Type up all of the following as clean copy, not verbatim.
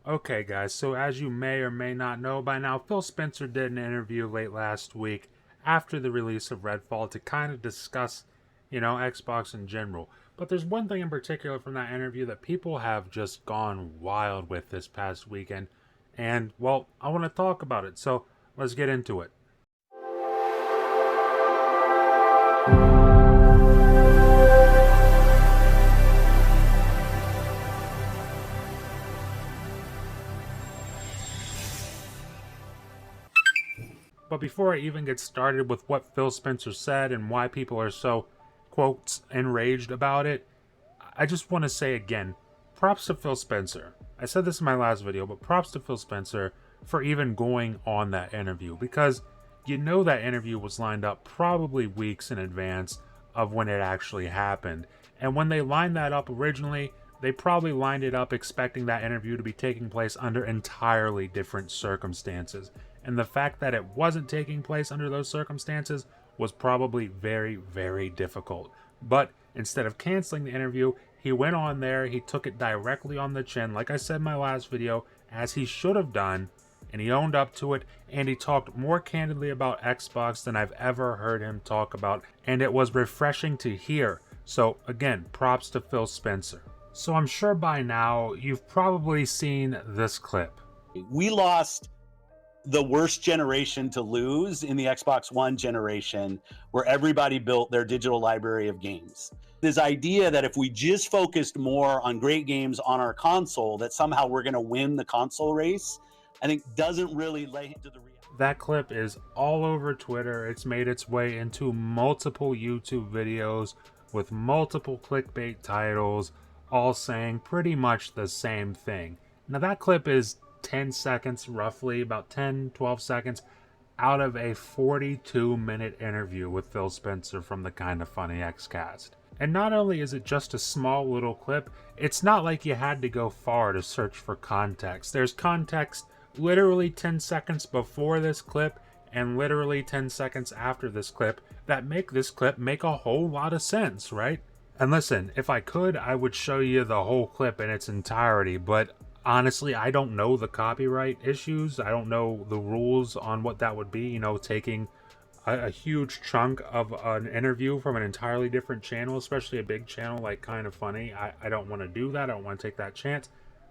Okay, guys, so as you may or may not know by now, Phil Spencer did an interview late last week after the release of Redfall to kind of discuss, Xbox in general. But there's one thing in particular from that interview that people have just gone wild with this past weekend. And, well, I want to talk about it, so let's get into it. But before I even get started with what Phil Spencer said and why people are so, quotes, enraged about it, I just want to say again, props to Phil Spencer. I said this in my last video, but props to Phil Spencer for even going on that interview, because that interview was lined up probably weeks in advance of when it actually happened. And when they lined that up originally, they probably lined it up expecting that interview to be taking place under entirely different circumstances. And the fact that it wasn't taking place under those circumstances was probably very, very difficult. But instead of canceling the interview, he went on there, he took it directly on the chin, like I said in my last video, as he should have done, and he owned up to it, and he talked more candidly about Xbox than I've ever heard him talk about, and it was refreshing to hear. So again, props to Phil Spencer. So I'm sure by now you've probably seen this clip. We lost the worst generation to lose in the Xbox One generation, where everybody built their digital library of games. This idea that if we just focused more on great games on our console, that somehow we're going to win the console race, I think doesn't really lay into the reality. That clip is all over Twitter. It's made its way into multiple YouTube videos with multiple clickbait titles, all saying pretty much the same thing. Now that clip is 10 seconds, roughly, about 10-12 seconds out of a 42-minute interview with Phil Spencer from the Kinda Funny Xcast. And not only is it just a small little clip, it's not like you had to go far to search for context. There's context literally 10 seconds before this clip and literally 10 seconds after this clip that make this clip make a whole lot of sense, right? And listen, if I could, I would show you the whole clip in its entirety, but honestly, I don't know the copyright issues. I don't know the rules on what that would be, taking a huge chunk of an interview from an entirely different channel, especially a big channel like Kinda Funny. I don't want to do that. I don't want to take that chance.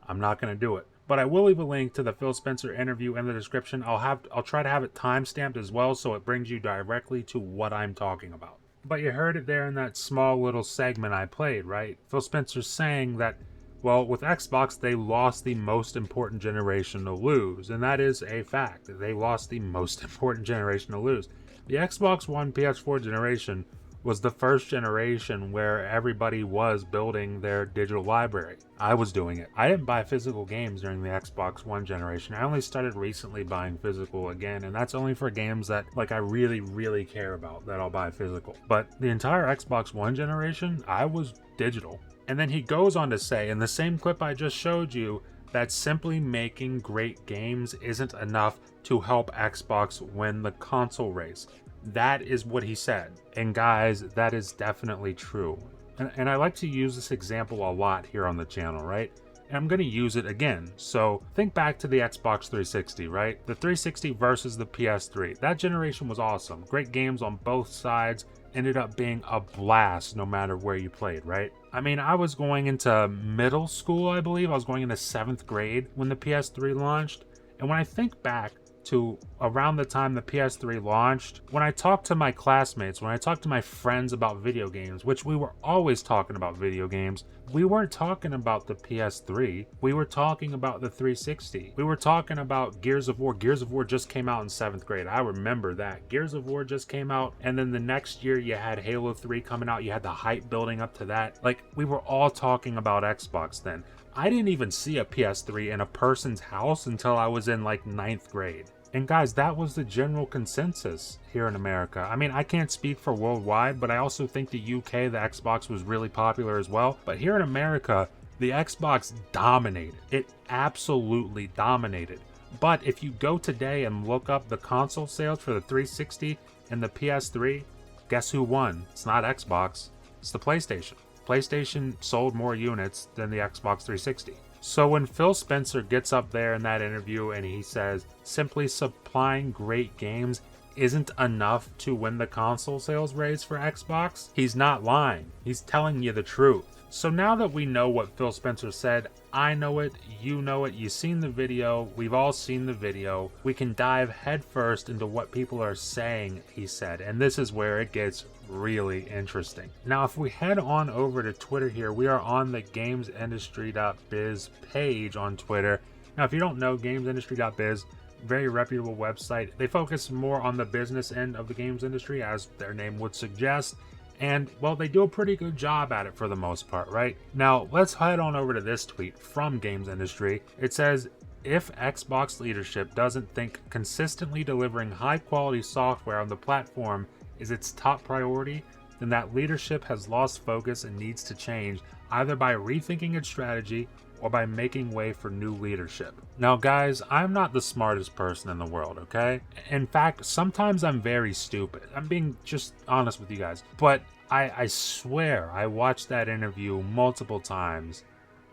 I'm not going to do it. But I will leave a link to the Phil Spencer interview in the description. I'll try to have it timestamped as well, so it brings you directly to what I'm talking about. But you heard it there in that small little segment I played, right? Phil Spencer's saying that, well, with Xbox, they lost the most important generation to lose, and that is a fact. They lost the most important generation to lose. The Xbox One PS4 generation was the first generation where everybody was building their digital library. I was doing it. I didn't buy physical games during the Xbox One generation. I only started recently buying physical again, and that's only for games that I really, really care about that I'll buy physical. But the entire Xbox One generation, I was digital. And then he goes on to say, in the same clip I just showed you, that simply making great games isn't enough to help Xbox win the console race. That is what he said. And guys, that is definitely true. And I like to use this example a lot here on the channel, right? And I'm going to use it again. So think back to the Xbox 360, right? The 360 versus the PS3. That generation was awesome. Great games on both sides. Ended up being a blast no matter where you played, right? I mean, I was going into middle school, I believe. I was going into 7th grade when the PS3 launched. And when I think back to around the time the PS3 launched, when I talked to my classmates, when I talked to my friends about video games, which we were always talking about video games, we weren't talking about the PS3. We were talking about the 360. We were talking about Gears of War. Gears of War just came out in 7th grade. I remember that. Gears of War just came out, and then the next year you had Halo 3 coming out. You had the hype building up to that. We were all talking about Xbox then. I didn't even see a PS3 in a person's house until I was in 9th grade. And guys, that was the general consensus here in America. I mean, I can't speak for worldwide, but I also think the UK, the Xbox was really popular as well. But here in America, the Xbox dominated. It absolutely dominated. But if you go today and look up the console sales for the 360 and the PS3, guess who won? It's not Xbox, it's the PlayStation. PlayStation sold more units than the Xbox 360. So when Phil Spencer gets up there in that interview and he says simply supplying great games isn't enough to win the console sales race for Xbox, he's not lying. He's telling you the truth. So now that we know what Phil Spencer said, I know it, you know it, you've seen the video, we've all seen the video, we can dive headfirst into what people are saying he said, and this is where it gets really interesting. Now if we head on over to Twitter here, we are on the gamesindustry.biz page on Twitter. Now if you don't know, gamesindustry.biz, very reputable website. They focus more on the business end of the games industry, as their name would suggest. And, well, they do a pretty good job at it for the most part, right? Now, let's head on over to this tweet from Games Industry. It says, if Xbox leadership doesn't think consistently delivering high-quality software on the platform is its top priority, then that leadership has lost focus and needs to change, either by rethinking its strategy or by making way for new leadership. Now guys, I'm not the smartest person in the world, okay? In fact, sometimes I'm very stupid. I'm being just honest with you guys. But I swear, I watched that interview multiple times.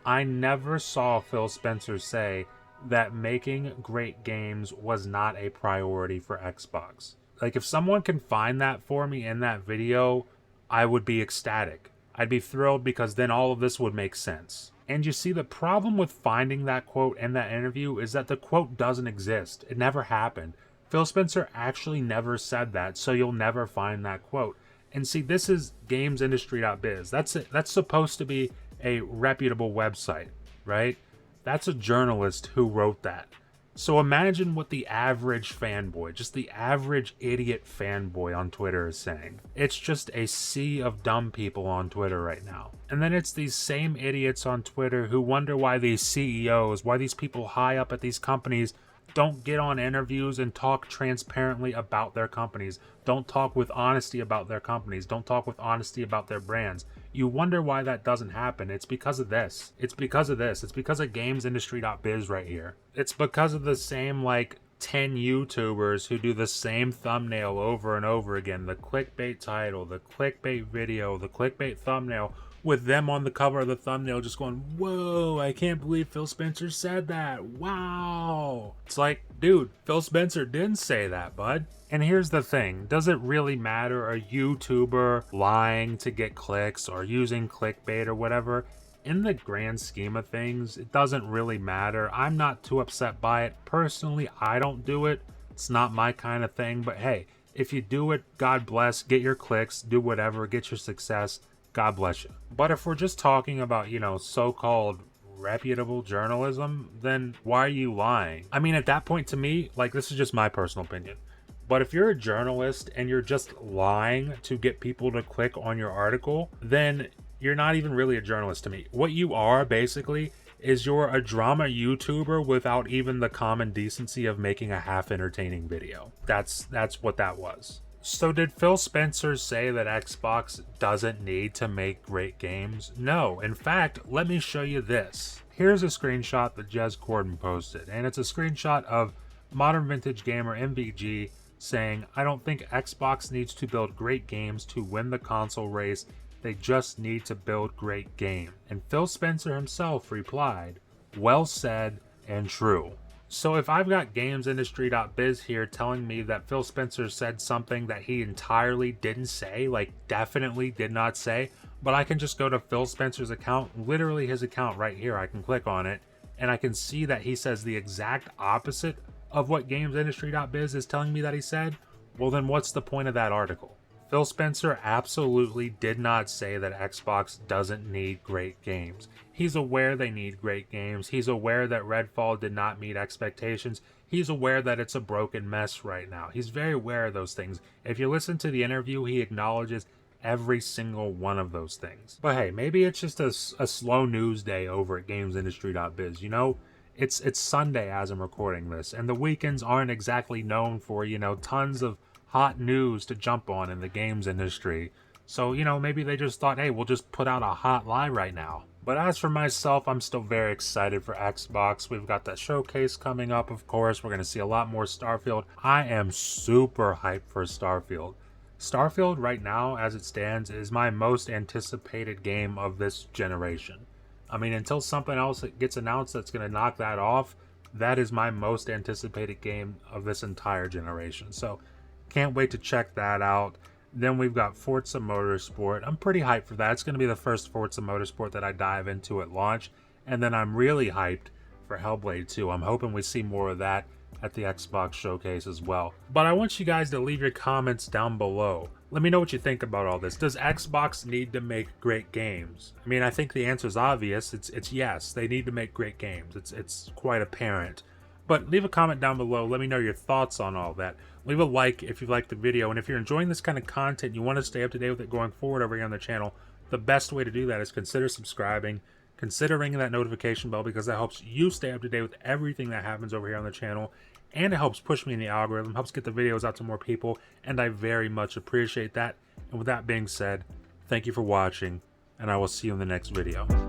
I never saw Phil Spencer say that making great games was not a priority for Xbox. Like, if someone can find that for me in that video, I would be ecstatic. I'd be thrilled because then all of this would make sense. And you see, the problem with finding that quote in that interview is that the quote doesn't exist. It never happened. Phil Spencer actually never said that, so you'll never find that quote. And see, this is gamesindustry.biz. That's supposed to be a reputable website, right? That's a journalist who wrote that. So imagine what the average fanboy, just the average idiot fanboy on Twitter is saying. It's just a sea of dumb people on Twitter right now. And then it's these same idiots on Twitter who wonder why these CEOs, why these people high up at these companies don't get on interviews and talk transparently about their companies. Don't talk with honesty about their companies. Don't talk with honesty about their brands. You wonder why that doesn't happen. It's because of this. It's because of this. It's because of gamesindustry.biz right here. It's because of the same, 10 YouTubers who do the same thumbnail over and over again. The clickbait title, the clickbait video, the clickbait thumbnail, with them on the cover of the thumbnail just going, whoa, I can't believe Phil Spencer said that. Wow. It's like, dude, Phil Spencer didn't say that, bud. And here's the thing. Does it really matter a YouTuber lying to get clicks or using clickbait or whatever? In the grand scheme of things, it doesn't really matter. I'm not too upset by it. Personally, I don't do it. It's not my kind of thing. But hey, if you do it, God bless. Get your clicks. Do whatever. Get your success. God bless you. But if we're just talking about, so-called reputable journalism, then why are you lying? I mean, at that point, to me, this is just my personal opinion. But if you're a journalist and you're just lying to get people to click on your article, then you're not even really a journalist to me. What you are, basically, is you're a drama YouTuber without even the common decency of making a half-entertaining video. That's what that was. So did Phil Spencer say that Xbox doesn't need to make great games? No. In fact, let me show you this. Here's a screenshot that Jez Corden posted, and it's a screenshot of Modern Vintage Gamer MVG saying, I don't think Xbox needs to build great games to win the console race. They just need to build great games. And Phil Spencer himself replied, well said and true. So if I've got gamesindustry.biz here telling me that Phil Spencer said something that he entirely didn't say, definitely did not say, but I can just go to Phil Spencer's account, literally his account right here, I can click on it, and I can see that he says the exact opposite of what gamesindustry.biz is telling me that he said, well then what's the point of that article? Phil Spencer absolutely did not say that Xbox doesn't need great games. He's aware they need great games. He's aware that Redfall did not meet expectations. He's aware that it's a broken mess right now. He's very aware of those things. If you listen to the interview, he acknowledges every single one of those things. But hey, maybe it's just a slow news day over at gamesindustry.biz. It's Sunday as I'm recording this, and the weekends aren't exactly known for, tons of hot news to jump on in the games industry. So, maybe they just thought, hey, we'll just put out a hot lie right now. But as for myself, I'm still very excited for Xbox. We've got that showcase coming up, of course. We're going to see a lot more Starfield. I am super hyped for Starfield. Starfield right now, as it stands, is my most anticipated game of this generation. I mean, until something else gets announced that's going to knock that off, that is my most anticipated game of this entire generation. So can't wait to check that out. Then we've got Forza Motorsport. I'm pretty hyped for that. It's going to be the first Forza Motorsport that I dive into at launch. And then I'm really hyped for Hellblade 2. I'm hoping we see more of that at the Xbox showcase as well. But I want you guys to leave your comments down below. Let me know what you think about all this. Does Xbox need to make great games? I mean, I think the answer is obvious. It's yes. They need to make great games. It's quite apparent. But leave a comment down below. Let me know your thoughts on all that. Leave a like if you liked the video. And if you're enjoying this kind of content, you want to stay up to date with it going forward over here on the channel, the best way to do that is consider subscribing. Consider ringing that notification bell, because that helps you stay up to date with everything that happens over here on the channel. And it helps push me in the algorithm, helps get the videos out to more people. And I very much appreciate that. And with that being said, thank you for watching. And I will see you in the next video.